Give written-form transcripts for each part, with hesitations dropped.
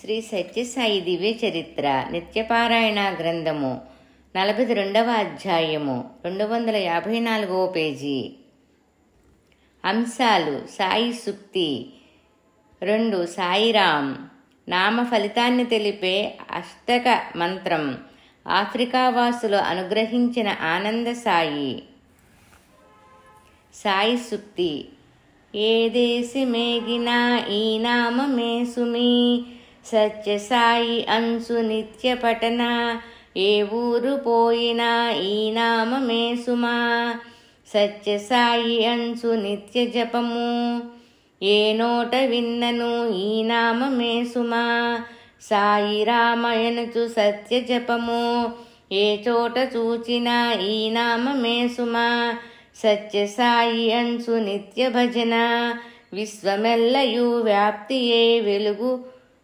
శ్రీ సత్యసాయి దివ్య చరిత్ర నిత్యపారాయణ గ్రంథము 42వ అధ్యాయము 254వ పేజీ. అంశాలు: సాయి సూక్తి 2. సాయిరాం నామ ఫలితాన్ని తెలిపే అష్టక మంత్రం. ఆఫ్రికా వాసులు అనుగ్రహించిన ఆనంద సాయి. సాయి సూక్తి: ఏ దేశమేగినా ఈ నామమే సుమి, సత్య సాయి అంశు నిత్య పఠన, ఏ ఊరు పోయినా ఈ నామమే సుమా, సత్య సాయి అంశు నిత్య జపము, ఏ నోట విన్నను ఈ నామమే సుమా, సాయి రామయనుచు సత్య జపము, ఏ చోట చూచినా ఈ నామమే సుమా, సత్య సాయి అంశు నిత్య భజన, విశ్వమెల్లయు వ్యాప్తియే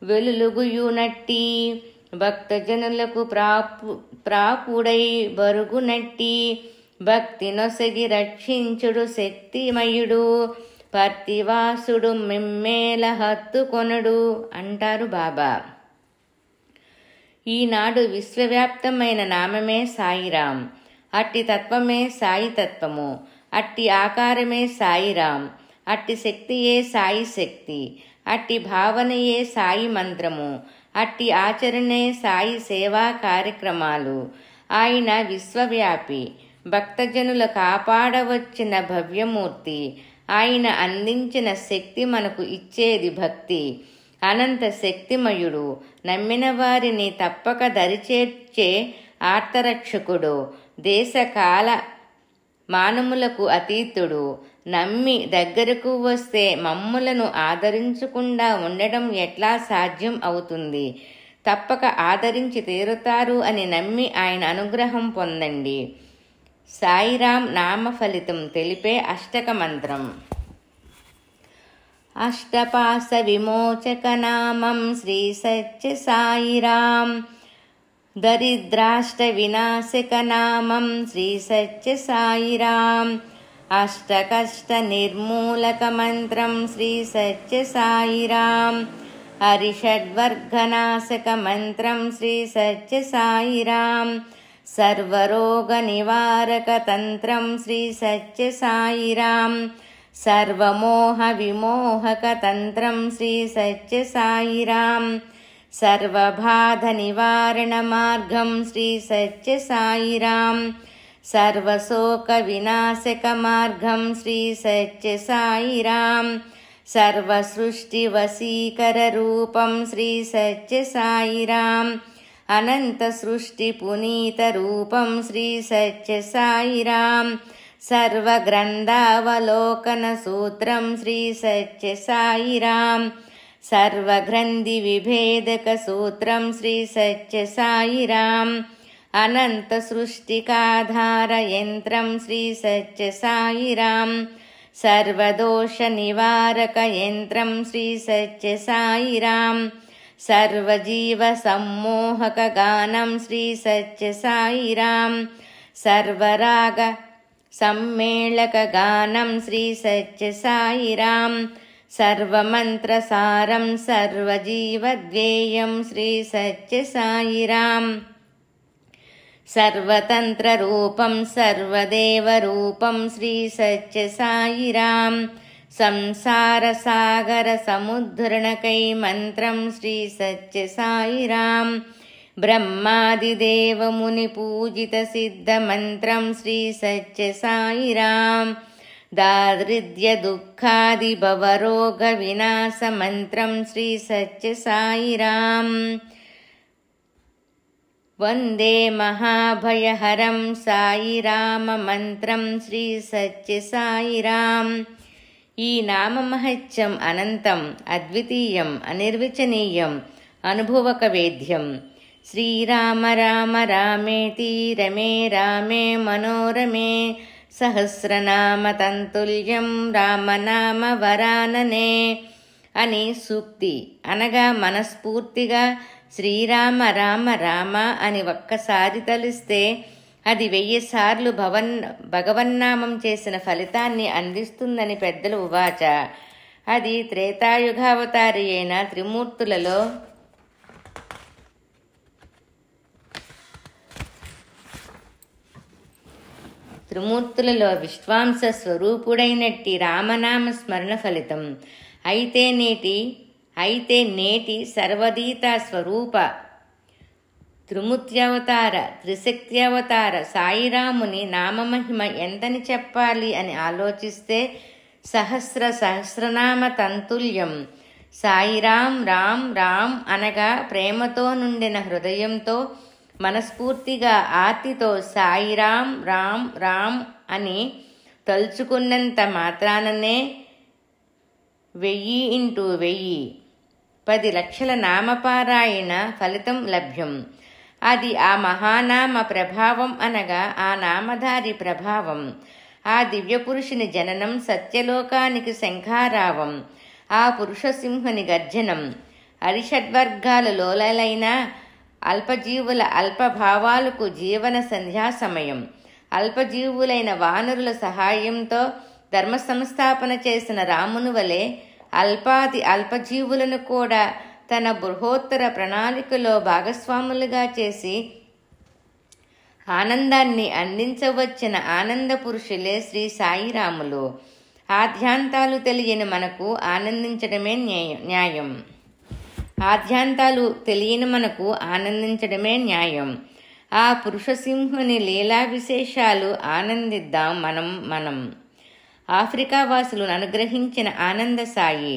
వెలుగుయునట్టి, భక్తజనులకు ప్రాపుడై బరుగునట్టి, భక్తి నొసగి రక్షించుడు శక్తిమయుడు, పర్తివాసుడు మిమ్మేల హత్తుకొనుడు అంటారు బాబా. ఈనాడు విశ్వవ్యాప్తమైన నామమే సాయిరాం. అట్టి తత్వమే సాయి తత్వము. అట్టి ఆకారమే సాయిరాం. అట్టి శక్తియే సాయి శక్తి. అట్టి భావనయే సాయి మంత్రము. అట్టి ఆచరణే సాయి సేవా కార్యక్రమాలు. ఆయన విశ్వవ్యాపి, భక్తజనుల కాపాడవచ్చిన భవ్యమూర్తి. ఆయన అందించిన శక్తి మనకు ఇచ్చేది భక్తి. అనంత శక్తిమయుడు. నమ్మిన వారిని తప్పక దరిచేర్చే ఆర్తరక్షకుడు. దేశకాల మానములకు అతీతుడు. నమ్మి దగ్గరకు వస్తే మమ్ములను ఆదరించకుండా ఉండడం ఎట్లా సాధ్యం అవుతుంది? తప్పక ఆదరించి తీరుతారు అని నమ్మి ఆయన అనుగ్రహం పొందండి. సాయిరాం నామ ఫలితం తెలిపే అష్టక మంత్రం. అష్టపాస విమోచక నామం శ్రీ సత్య సాయిరాం, దరిద్రాష్ట వినాశక నామం శ్రీ సత్య సాయిరాం, అష్టకష్ట నిర్మూలక మంత్రం శ్రీ సత్య సాయిరాం, హరిషడ్వర్గనాశక మంత్రం శ్రీ సత్య సాయిరాం, సర్వరోగ నివారక తంత్రం శ్రీ సత్య సాయిరాం, సర్వమోహ విమోహక తంత్రం శ్రీ సత్య సాయిరాం, సర్వబాధ నివారణ మార్గం శ్రీ సత్య సాయిరాం, సర్వశోక వినాశక మార్గం శ్రీ సత్య సాయిరాం, సర్వసృష్టి వశీకర రూపం శ్రీ సత్య సాయిరాం, అనంత సృష్టి పునీత రూపం శ్రీ సత్య సాయిరాం, సర్వగ్రంథావలోకన సూత్రం శ్రీ సత్య సాయిరాం, సర్వగ్రంథి విభేదక సూత్రం శ్రీ సత్య సాయిరాం, అనంత సృష్టికాధార యంత్రం శ్రీ సత్య సాయిరాం, సర్వదోష నివారక యంత్రం శ్రీ సత్య సాయిరాం, సర్వజీవ సమ్మోహక గానం శ్రీ సత్య సాయిరాం, సర్వరాగ సమ్మేళక గానం శ్రీ సత్య సాయిరాం, సర్వమంత్రసారం సర్వజీవద్వేయం శ్రీ సత్య సాయిరాం, సర్వతంత్ర రూపం సర్వదేవ రూపం శ్రీ సత్య సాయిరాం, సంసార సాగర సముద్ధరణకై మంత్రం శ్రీ సత్య సాయిరాం, బ్రహ్మాదిదేవ ముని పూజిత సిద్ధ మంత్రం శ్రీ సత్య సాయిరాం, దారిద్ర్య దుఃఖాది భవరోగ వినాశ మంత్రం శ్రీ సత్య సాయిరాం, వందే మహాభయహరం సాయిరామ మంత్రం శ్రీ సత్య సాయిరాం. ఈ నామ మహత్యం అనంతం, అద్వితీయం, అనిర్వచనీయం, అనుభవక వేద్యం. శ్రీరామ రామ రామేతి రమే రామే మనోరమే, సహస్రనామ తంతుల్యం రామనామ వరాననే అని సూక్తి. అనగా మనస్ఫూర్తిగా శ్రీరామ రామ రామ అని ఒక్కసారి తలిస్తే అది 1000 సార్లు భగవన్నామం చేసిన ఫలితాన్ని అందిస్తుందని పెద్దలు ఉవాచ. అది త్రేతాయుగావతారి అయిన త్రిమూర్తులలో త్రిమూర్తులలో విశ్వాంశ స్వరూపుడైనట్టి రామనామ స్మరణ ఫలితం. అయితే నేటి సర్వదీత స్వరూప త్రిమూర్త్యవతార త్రిశక్త్యవతార సాయిరాముని నామమహిమ ఎంతని చెప్పాలి అని ఆలోచిస్తే సహస్రనామ తంతుల్యం. సాయిరాం రామ్ రామ్ అనగా ప్రేమతో నుండిన హృదయంతో మనస్ఫూర్తిగా ఆర్తితో సాయిరాం రామ్ రామ్ అని తలుచుకున్నంత మాత్రాననే 1000x1000 10 లక్షల నామపారాయణ ఫలితం లభ్యం. అది ఆ మహానామ ప్రభావం అనగా ఆ నామధారి ప్రభావం. ఆ దివ్యపురుషుని జననం సత్యలోకానికి శంఖారావం. ఆ పురుషసింహుని గర్జనం. అరిషడ్వర్గాల లోలైన అల్పజీవుల అల్పభావాలకు జీవన సంధ్యా సమయం. అల్పజీవులైన వానరుల సహాయంతో ధర్మ సంస్థాపన చేసిన రాముని వలె అల్పాది అల్పజీవులను కూడా తన బృహోత్తర ప్రణాళికలో భాగస్వాములుగా చేసి ఆనందాన్ని అందించవచ్చిన ఆనంద పురుషులే శ్రీ సాయిరాములు. ఆద్యాంతాలు తెలియని మనకు ఆనందించడమే న్యాయం. ఆద్యాంతాలు తెలియని మనకు ఆనందించడమే న్యాయం. ఆ పురుషసింహుని లీలా విశేషాలు ఆనందిద్దాం మనం. ఆఫ్రికా వాసులను అనుగ్రహించిన ఆనంద సాయి.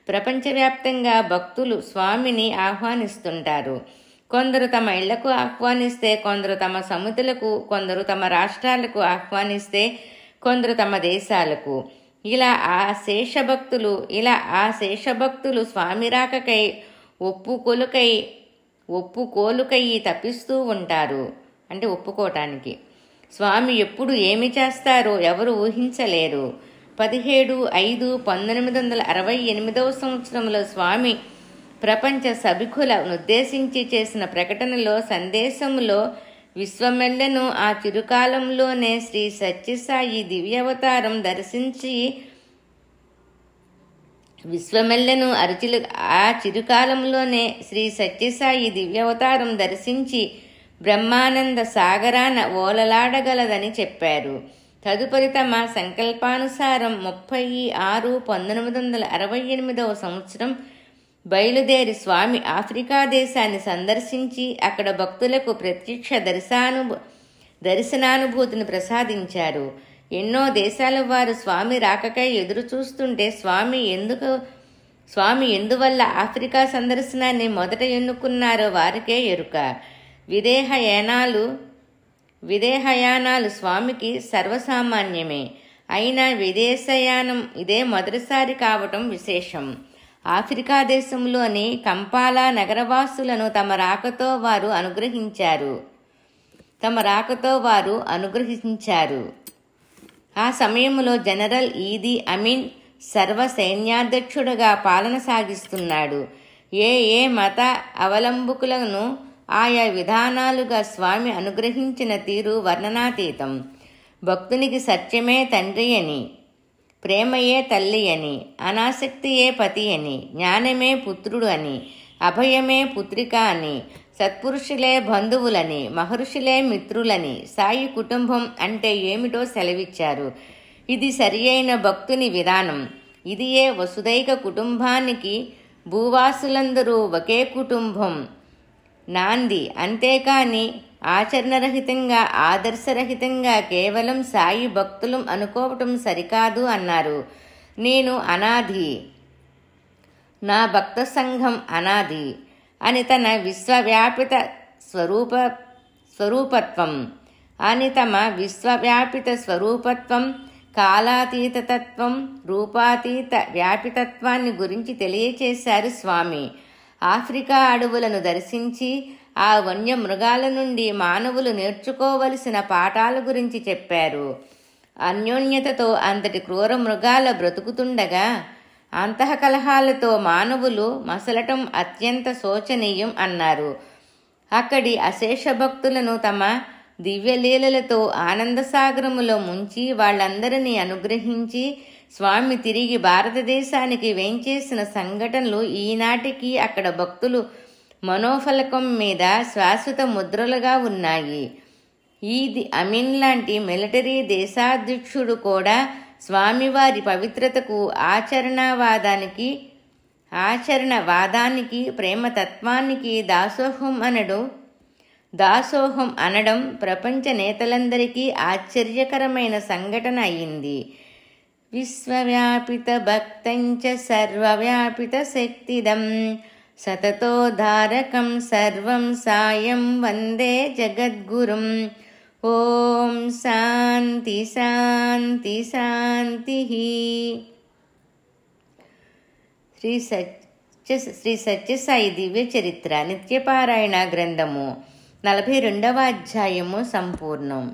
ప్రపంచవ్యాప్తంగా భక్తులు స్వామిని ఆహ్వానిస్తుంటారు. కొందరు తమ ఇళ్లకు ఆహ్వానిస్తే, కొందరు తమ సమితులకు, కొందరు తమ రాష్ట్రాలకు ఆహ్వానిస్తే, కొందరు తమ దేశాలకు. ఇలా ఆ శేషభక్తులు స్వామి రాకకై ఒప్పుకోలుకై తప్పిస్తూ ఉంటారు. అంటే ఒప్పుకోవటానికి. స్వామి ఎప్పుడు ఏమి చేస్తారో ఎవరు ఊహించలేరు. 17/5/1968 స్వామి ప్రపంచ సభికులనుద్దేశించి చేసిన ప్రకటనలో సందేశములో విశ్వమెల్లను ఆ చిరుకాలంలోనే శ్రీ సత్యసాయి దివ్యావతారం దర్శించి శ్రీ సత్యసాయి దివ్యావతారం దర్శించి బ్రహ్మానంద సాగరాన ఓలలాడగలదని చెప్పారు. తదుపరి తమ సంకల్పానుసారం 30/6/1968 బయలుదేరి స్వామి ఆఫ్రికా దేశాన్ని సందర్శించి అక్కడ భక్తులకు ప్రత్యక్ష దర్శనానుభూతిని ప్రసాదించారు. ఎన్నో దేశాల వారు స్వామి రాకకై ఎదురు చూస్తుంటే స్వామి ఎందువల్ల ఆఫ్రికా సందర్శనాన్ని మొదట ఎన్నుకున్నారో వారికే ఎరుక. విదేహయానాలు స్వామికి సర్వసామాన్యమే. అయినా విదేశయానం ఇదే మొదటిసారి కావటం విశేషం. ఆఫ్రికా దేశంలోని కంపాలా నగరవాసులను తమ రాకతో వారు అనుగ్రహించారు. ఆ సమయంలో జనరల్ ఈదీ అమీన్ సర్వ సైన్యాధ్యక్షుడుగా పాలన సాగిస్తున్నాడు. ఏ మత అవలంబకులను ఆయా విధానాలుగా స్వామి అనుగ్రహించిన తీరు వర్ణనాతీతం. భక్తునికి సత్యమే తండ్రి అని, ప్రేమయే తల్లి అని, అనాసక్తియే పతి అని, జ్ఞానమే పుత్రుడు అని, అభయమే పుత్రిక అని, సత్పురుషులే బంధువులని, మహర్షులే మిత్రులని, సాయి కుటుంబం అంటే ఏమిటో సెలవిచ్చారు. ఇది సరియైన భక్తుని విధానం. ఇదియే వసుదైక కుటుంబానికి భూవాసులందరూ ఒకే కుటుంబం నాంది. అంతేకాని ఆచరణరహితంగా, ఆదర్శరహితంగా కేవలం సాయి భక్తులం అనుకోవటం సరికాదు అన్నారు. నేను అనాది, నా భక్త సంఘం అనాది అని తన విశ్వవ్యాపిత స్వరూపత్వం కాలాతీతత్వం, రూపాతీత వ్యాపితత్వాన్ని గురించి తెలియచేశారు స్వామి. ఆఫ్రికా అడవులను దర్శించి ఆ వన్యమృగాల నుండి మానవులు నేర్చుకోవలసిన పాఠాల గురించి చెప్పారు. అన్యోన్యతతో అంతటి క్రూర మృగాల బ్రతుకుతుండగా అంతఃకలహాలతో మానవులు మసలటం అత్యంత శోచనీయం అన్నారు. అక్కడి అశేష భక్తులను తమ దివ్యలీలలతో ఆనందసాగరములో ముంచి వాళ్ళందరినీ అనుగ్రహించి స్వామి తిరిగి భారతదేశానికి వేంచేసిన సంఘటనలు ఈనాటికి అక్కడ భక్తులు మనోఫలకం మీద శాశ్వత ముద్రలుగా ఉన్నాయి. ఈది అమీన్ లాంటి మిలిటరీ దేశాధ్యక్షుడు కూడా స్వామివారి పవిత్రతకు ఆచరణవాదానికి ప్రేమతత్వానికి దాసోహం అనడం ప్రపంచ నేతలందరికీ ఆశ్చర్యకరమైన సంఘటన అయింది. విశ్వవ్యాపిత భక్తంచ సర్వవ్యాపిత శక్తిదం సతతోధారకం సర్వం సాయం వందే జగద్గురుం. ఓం శాంతి శాంతి శాంతి. శ్రీ సత్యసాయి దివ్య చరిత్ర నిత్యపారాయణ గ్రంథము 42వ అధ్యాయము సంపూర్ణం.